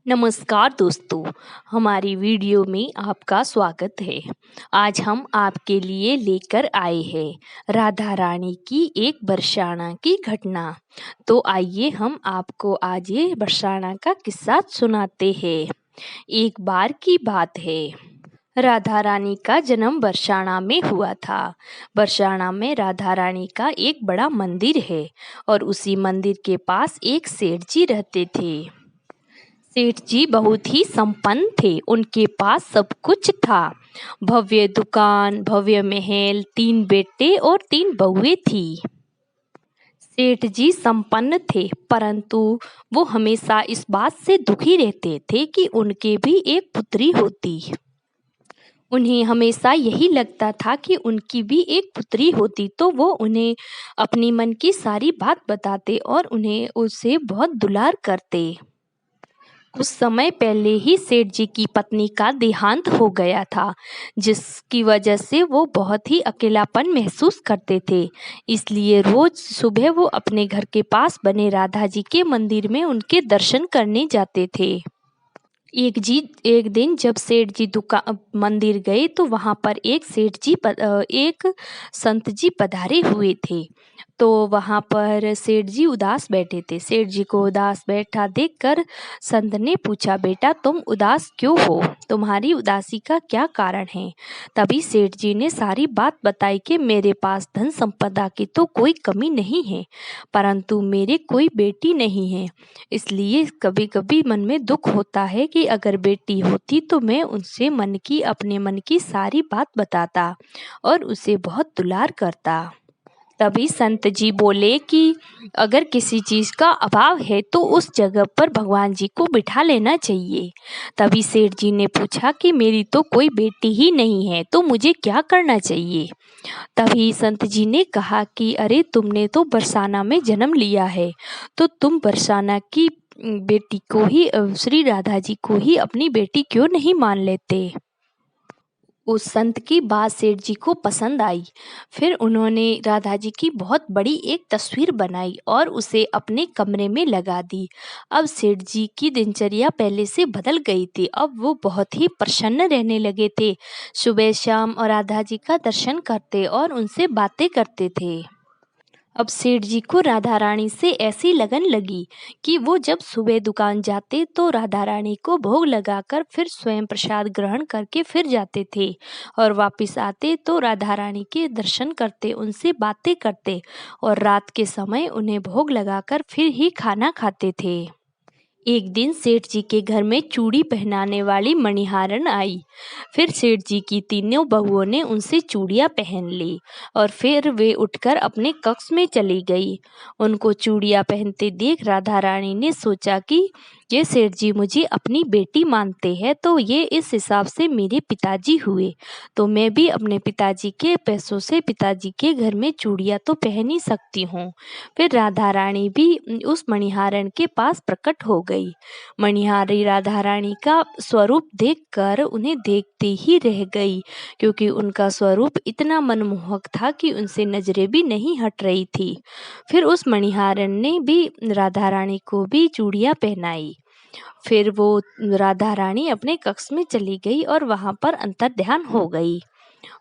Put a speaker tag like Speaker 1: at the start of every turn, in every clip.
Speaker 1: नमस्कार दोस्तों, हमारी वीडियो में आपका स्वागत है। आज हम आपके लिए लेकर आए हैं राधा रानी की एक बरसाना की घटना। तो आइए हम आपको आज ये बरसाना का किस्सा सुनाते हैं। एक बार की बात है, राधा रानी का जन्म बरसाना में हुआ था। बरसाना में राधा रानी का एक बड़ा मंदिर है और उसी मंदिर के पास एक सेठ जी रहते थे। सेठ जी बहुत ही संपन्न थे, उनके पास सब कुछ था। भव्य दुकान, भव्य महल, 3 बेटे और 3 बहुएं थी। सेठ जी संपन्न थे, परंतु वो हमेशा इस बात से दुखी रहते थे कि उनके भी एक पुत्री होती। उन्हें हमेशा यही लगता था कि उनकी भी एक पुत्री होती तो वो उन्हें अपनी मन की सारी बात बताते और उन्हें उससे बहुत दुलार करते। कुछ समय पहले ही सेठ जी की पत्नी का देहांत हो गया था, जिसकी वजह से वो बहुत ही अकेलापन महसूस करते थे। इसलिए रोज सुबह वो अपने घर के पास बने राधा जी के मंदिर में उनके दर्शन करने जाते थे। एक दिन जब सेठ जी दुकान मंदिर गए तो वहां पर एक संत जी पधारे हुए थे। तो वहां पर सेठ जी उदास बैठे थे। सेठ जी को उदास बैठा देखकर संत ने पूछा, बेटा तुम उदास क्यों हो? तुम्हारी उदासी का क्या कारण है? तभी सेठ जी ने सारी बात बताई कि मेरे पास धन संपदा की तो कोई कमी नहीं है, परंतु मेरे कोई बेटी नहीं है। इसलिए कभी कभी मन में दुख होता है कि अगर बेटी होती तो मैं उनसे अपने मन की सारी बात बताता और उसे बहुत दुलार करता। तभी संत जी बोले कि अगर किसी चीज का अभाव है तो उस जगह पर भगवान जी को बिठा लेना चाहिए। तभी सेठ जी ने पूछा कि मेरी तो कोई बेटी ही नहीं है, तो मुझे क्या करना चाहिए? तभी संत जी ने कहा कि अरे तुमने तो बरसाना में जन्म लिया है, तो तुम बरसाना की बेटी को ही श्री राधा जी को ही अपनी बेटी क्यों नहीं मान लेते? उस संत की बात सेठ जी को पसंद आई। फिर उन्होंने राधा जी की बहुत बड़ी एक तस्वीर बनाई और उसे अपने कमरे में लगा दी। अब सेठ जी की दिनचर्या पहले से बदल गई थी। अब वो बहुत ही प्रसन्न रहने लगे थे। सुबह शाम और राधा जी का दर्शन करते और उनसे बातें करते थे। अब सेठ जी को राधा रानी से ऐसी लगन लगी कि वो जब सुबह दुकान जाते तो राधा रानी को भोग लगाकर फिर स्वयं प्रसाद ग्रहण करके फिर जाते थे और वापस आते तो राधा रानी के दर्शन करते, उनसे बातें करते और रात के समय उन्हें भोग लगाकर फिर ही खाना खाते थे। एक दिन सेठ जी के घर में चूड़ी पहनाने वाली मणिहारन आई। फिर सेठ जी की तीनों बहुओं ने उनसे चूड़ियां पहन ली और फिर वे उठकर अपने कक्ष में चली गई। उनको चूड़ियां पहनते देख राधा रानी ने सोचा कि ये सेठ जी मुझे अपनी बेटी मानते हैं, तो ये इस हिसाब से मेरे पिताजी हुए, तो मैं भी अपने पिताजी के पैसों से पिताजी के घर में चूड़ियां तो पहन ही सकती हूँ। फिर राधा रानी भी उस मणिहारन के पास प्रकट हो गई। मणिहारी राधा रानी का स्वरूप देखकर उन्हें देखते ही रह गई, क्योंकि उनका स्वरूप इतना मनमोहक था कि उनसे नजरें भी नहीं हट रही थी। फिर उस मणिहारन ने भी राधा रानी को भी चूड़ियां पहनाई। फिर वो राधा रानी अपने कक्ष में चली गई और वहां पर अंतर्ध्यान हो गई।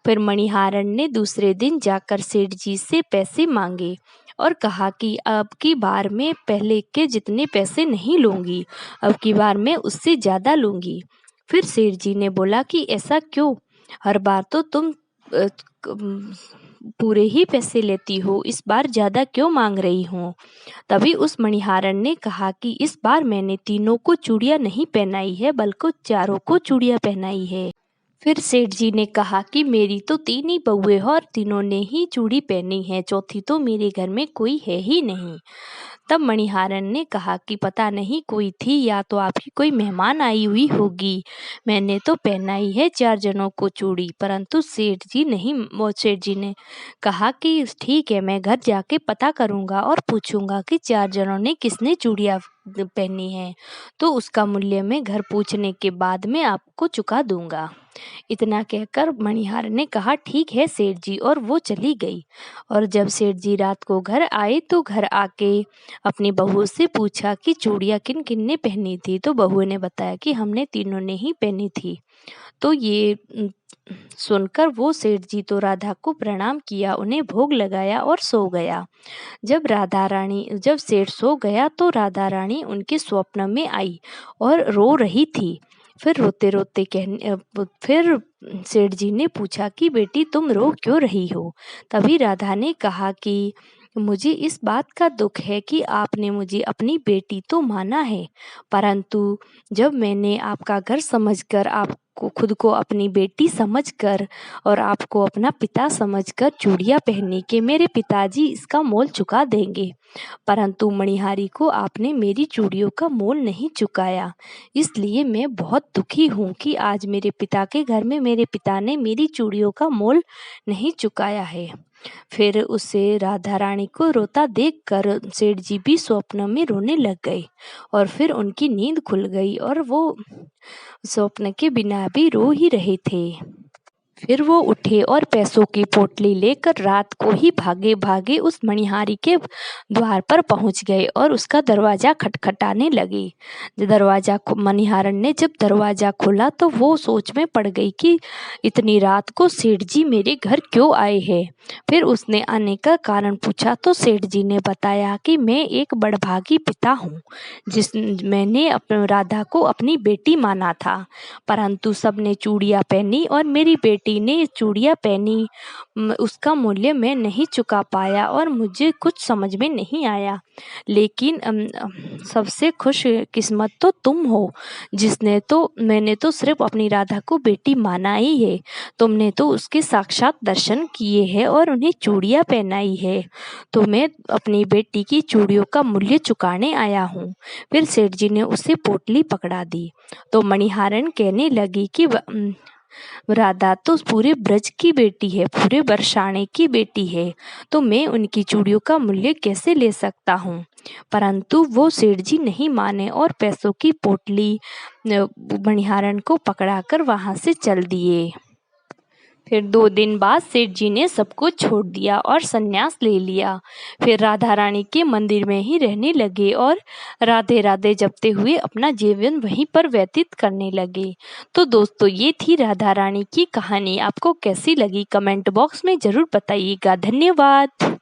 Speaker 1: फिर मणिहारन ने दूसरे दिन जाकर सेठ जी से पैसे मांगे और कहा कि अब की बार मैं पहले के जितने पैसे नहीं लूंगी, अब की बार मैं उससे ज़्यादा लूंगी। फिर सेठ जी ने बोला कि ऐसा क्यों? हर बार तो तुम पूरे ही पैसे लेती हो, इस बार ज़्यादा क्यों मांग रही हो? तभी उस मणिहारन ने कहा कि इस बार मैंने तीनों को चूड़ियां नहीं पहनाई है, बल्कि चारों को चूड़ियां पहनाई है। फिर सेठ जी ने कहा कि मेरी तो 3 ही बहुएं हैं और तीनों ने ही चूड़ी पहनी है, चौथी तो मेरे घर में कोई है ही नहीं। तब मणिहारन ने कहा कि पता नहीं कोई थी या तो आपकी कोई मेहमान आई हुई होगी, मैंने तो पहनाई है 4 जनों को चूड़ी। परंतु सेठ जी ने कहा कि ठीक है, मैं घर जाके पता करूंगा और पूछूंगा कि 4 जनों ने किसने चूड़ियां पहनी है, तो उसका मूल्य मैं घर पूछने के बाद में आपको चुका दूंगा। इतना कहकर मणिहार ने कहा ठीक है सेठ जी, और वो चली गई। और जब सेठ जी रात को घर आए तो घर आके अपनी बहू से पूछा कि चूड़ियाँ किन किन ने पहनी थी। तो बहू ने बताया कि हमने तीनों ने ही पहनी थी। तो ये सुनकर वो सेठ जी तो राधा को प्रणाम किया, उन्हें भोग लगाया और सो गया। जब सेठ सो गया तो राधा रानी उनके स्वप्न में आई और रो रही थी। फिर रोते रोते फिर सेठ जी ने पूछा कि बेटी तुम रो क्यों रही हो। तभी राधा ने कहा कि मुझे इस बात का दुख है कि आपने मुझे अपनी बेटी तो माना है, परंतु जब मैंने आपका घर समझकर, आपको खुद को अपनी बेटी समझकर और आपको अपना पिता समझकर चूड़ियाँ पहनने के मेरे पिताजी इसका मोल चुका देंगे, परंतु मणिहारी को आपने मेरी चूड़ियों का मोल नहीं चुकाया। इसलिए मैं बहुत दुखी हूँ कि आज मेरे पिता के घर में मेरे पिता ने मेरी चूड़ियों का मोल नहीं चुकाया है। फिर उसे राधा रानी को रोता देखकर सेठ जी भी स्वप्न में रोने लग गए और फिर उनकी नींद खुल गई और वो स्वप्न के बिना भी रो ही रहे थे। फिर वो उठे और पैसों की पोटली लेकर रात को ही भागे भागे उस मणिहारी के द्वार पर पहुंच गए और उसका दरवाजा खटखटाने लगे। मणिहारन ने जब दरवाजा खोला तो वो सोच में पड़ गई कि इतनी रात को सेठ जी मेरे घर क्यों आए हैं। फिर उसने आने का कारण पूछा तो सेठ जी ने बताया कि मैं एक बड़भागी पिता हूँ, मैंने राधा को अपनी बेटी माना था, परंतु सबने चूड़ियाँ पहनी और मेरी बेटी ने चूड़ियाँ पहनी, उसका मूल्य मैं नहीं चुका पाया और मुझे कुछ समझ में नहीं आया। लेकिन सबसे खुश किस्मत तो तुम हो, मैंने तो सिर्फ अपनी राधा को बेटी माना ही है, तुमने तो उसके साक्षात दर्शन किए हैं और उन्हें चूड़ियाँ पहनाई है, तो मैं अपनी बेटी की चूड़ियों का मूल्य चुकाने आया हूँ। फिर सेठ जी ने उसे पोटली पकड़ा दी तो मणिहारन कहने लगी कि राधा तो पूरे ब्रज की बेटी है, पूरे बरसाने की बेटी है, तो मैं उनकी चूड़ियों का मूल्य कैसे ले सकता हूँ। परंतु वो सेठ जी नहीं माने और पैसों की पोटली मणिहारन को पकड़ाकर वहां से चल दिए। फिर 2 दिन बाद सेठ जी ने सब कुछ छोड़ दिया और संन्यास ले लिया। फिर राधा रानी के मंदिर में ही रहने लगे और राधे राधे जपते हुए अपना जीवन वहीं पर व्यतीत करने लगे। तो दोस्तों ये थी राधा रानी की कहानी। आपको कैसी लगी कमेंट बॉक्स में ज़रूर बताइएगा। धन्यवाद।